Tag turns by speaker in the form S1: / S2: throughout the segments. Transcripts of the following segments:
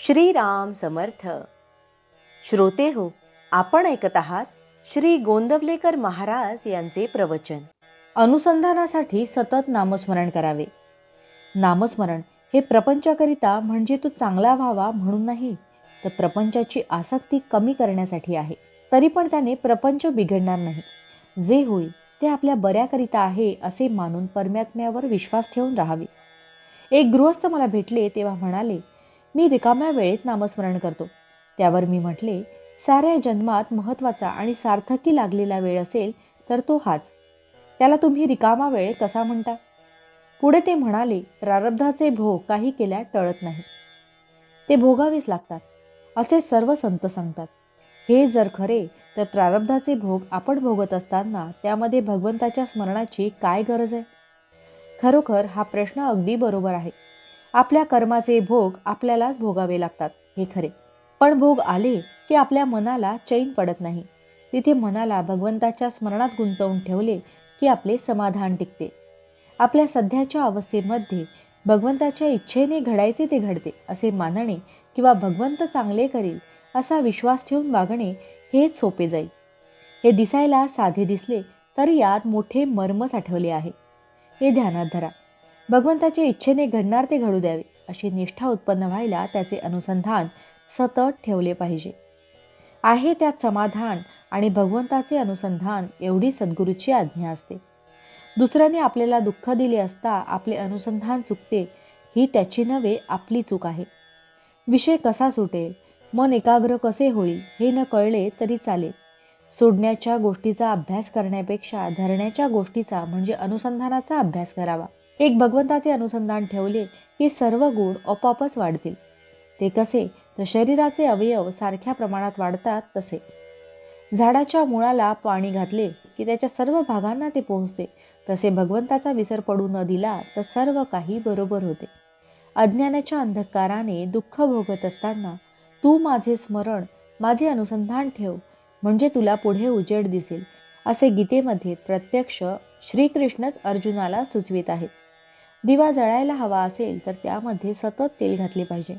S1: श्रीराम समर्थ. श्रोते हो, आपण ऐकत आहात श्री गोंदवलेकर महाराज यांचे प्रवचन. अनुसंधानासाठी सतत नामस्मरण करावे. नामस्मरण हे प्रपंचाकरिता म्हणजे तो चांगला व्हावा म्हणून नाही, तर प्रपंचाची आसक्ती कमी करण्यासाठी आहे. तरी पण त्याने प्रपंच बिघडणार नाही. जे होईल ते आपल्या बऱ्याकरिता आहे असे मानून परमात्म्यावर विश्वास ठेवून राहावे. एक गृहस्थ मला भेटले तेव्हा म्हणाले, मी रिकाम्या वेळेत नामस्मरण करतो. त्यावर मी म्हटले, साऱ्या जन्मात महत्त्वाचा आणि सार्थकी लागलेला वेळ असेल तर तो हाच. त्याला तुम्ही रिकामा वेळ कसा म्हणता? पुढे ते म्हणाले, प्रारब्धाचे भोग काही केल्या टळत नाही, ते भोगावेच लागतात असे सर्व संत सांगतात. हे जर खरे तर प्रारब्धाचे भोग आपण भोगत असताना त्यामध्ये भगवंताच्या स्मरणाची काय गरज आहे? खरोखर हा प्रश्न अगदी बरोबर आहे. आपल्या कर्माचे भोग आपल्यालाच भोगावे लागतात हे खरे, पण भोग आले की आपल्या मनाला चैन पडत नाही. तिथे मनाला भगवंताच्या स्मरणात गुंतवून ठेवले की आपले समाधान टिकते. आपल्या सध्याच्या अवस्थेमध्ये भगवंताच्या इच्छेने घडायचे ते घडते असे मानणे किंवा भगवंत चांगले करील असा विश्वास ठेवून वागणे हेच सोपे जाईल. हे दिसायला साधे दिसले तरी यात मोठे मर्म साठवले आहे. हे ध्यानात धरा. भगवंताच्या इच्छेने घडणार ते घडू द्यावे अशी निष्ठा उत्पन्न व्हायला त्याचे अनुसंधान सतत ठेवले पाहिजे. आहे त्यात समाधान आणि भगवंताचे अनुसंधान एवढी सद्गुरूची आज्ञा असते. दुसऱ्याने आपल्याला दुःख दिले असता आपले अनुसंधान चुकते, ही त्याची नव्हे आपली चूक आहे. विषय कसा सुटेल, मन एकाग्र कसे होईल हे न कळले तरी चालेल. सोडण्याच्या गोष्टीचा अभ्यास करण्यापेक्षा धरण्याच्या गोष्टीचा म्हणजे अनुसंधानाचा अभ्यास करावा. एक भगवंताचे अनुसंधान ठेवले की सर्व गुण आपोआपच वाढतील. ते कसे तर शरीराचे अवयव सारख्या प्रमाणात वाढतात तसे. झाडाच्या मुळाला पाणी घातले की त्याच्या सर्व भागांना ते पोहोचते, तसे भगवंताचा विसर पडू न दिला तर सर्व काही बरोबर होते. अज्ञानाच्या अंधकाराने दुःख भोगत असताना तू माझे स्मरण, माझे अनुसंधान ठेव म्हणजे तुला पुढे उजेड दिसेल असे गीतेमध्ये प्रत्यक्ष श्रीकृष्णच अर्जुनाला सुचवित आहेत. दिवा जळायला हवा असेल तर त्यामध्ये सतत तेल घातले पाहिजे.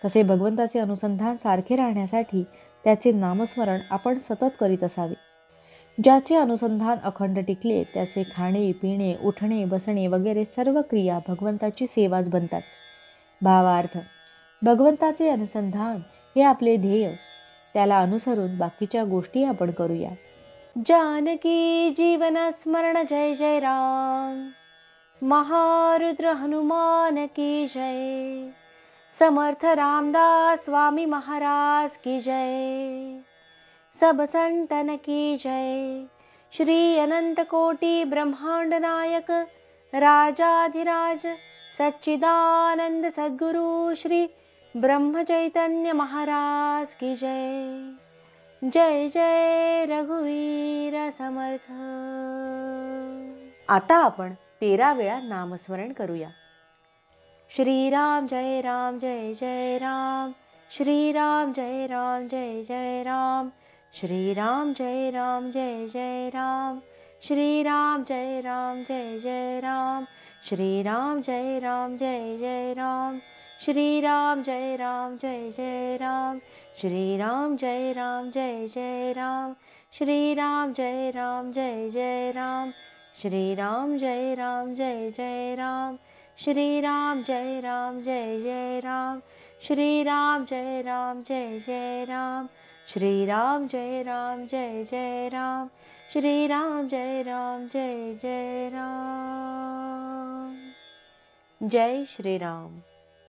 S1: तसे भगवंताचे अनुसंधान सारखे राहण्यासाठी त्याचे नामस्मरण आपण सतत करीत असावे. ज्याचे अनुसंधान अखंड टिकले त्याचे खाणे पिणे उठणे बसणे वगैरे सर्व क्रिया भगवंताची सेवाच बनतात. भावार्थ, भगवंताचे अनुसंधान हे आपले ध्येय. त्याला अनुसरून बाकीच्या गोष्टी आपण करूया. जानकी जीवन स्मरण जय जय राम. महारुद्र हनुमान की जय. समर्थ रामदास स्वामी महाराज की जय. सब संतन की जय. श्री अनंत कोटि ब्रह्मांड नायक राजाधिराज सच्चिदानंद सद्गुरु श्री ब्रह्म चैतन्य महाराज की जय. जय जय रघुवीर समर्थ. आता आपण 13 वेळा नामस्मरण करूया. श्रीराम जय राम जय जय राम. श्रीराम जय राम जय जय राम. श्रीराम जय राम जय जय राम. श्रीराम जय राम जय जय राम. श्रीराम जय राम जय जय राम. श्रीराम जय राम जय जय राम. श्रीराम जय राम जय जय राम. श्रीराम जय राम जय जय राम. श्रीराम जय राम जय जय राम. श्रीराम जय राम जय जय राम. श्रीराम जय राम जय जय राम. श्रीराम जय राम जय जय राम. श्रीराम जय राम जय जय राम. जय श्रीराम.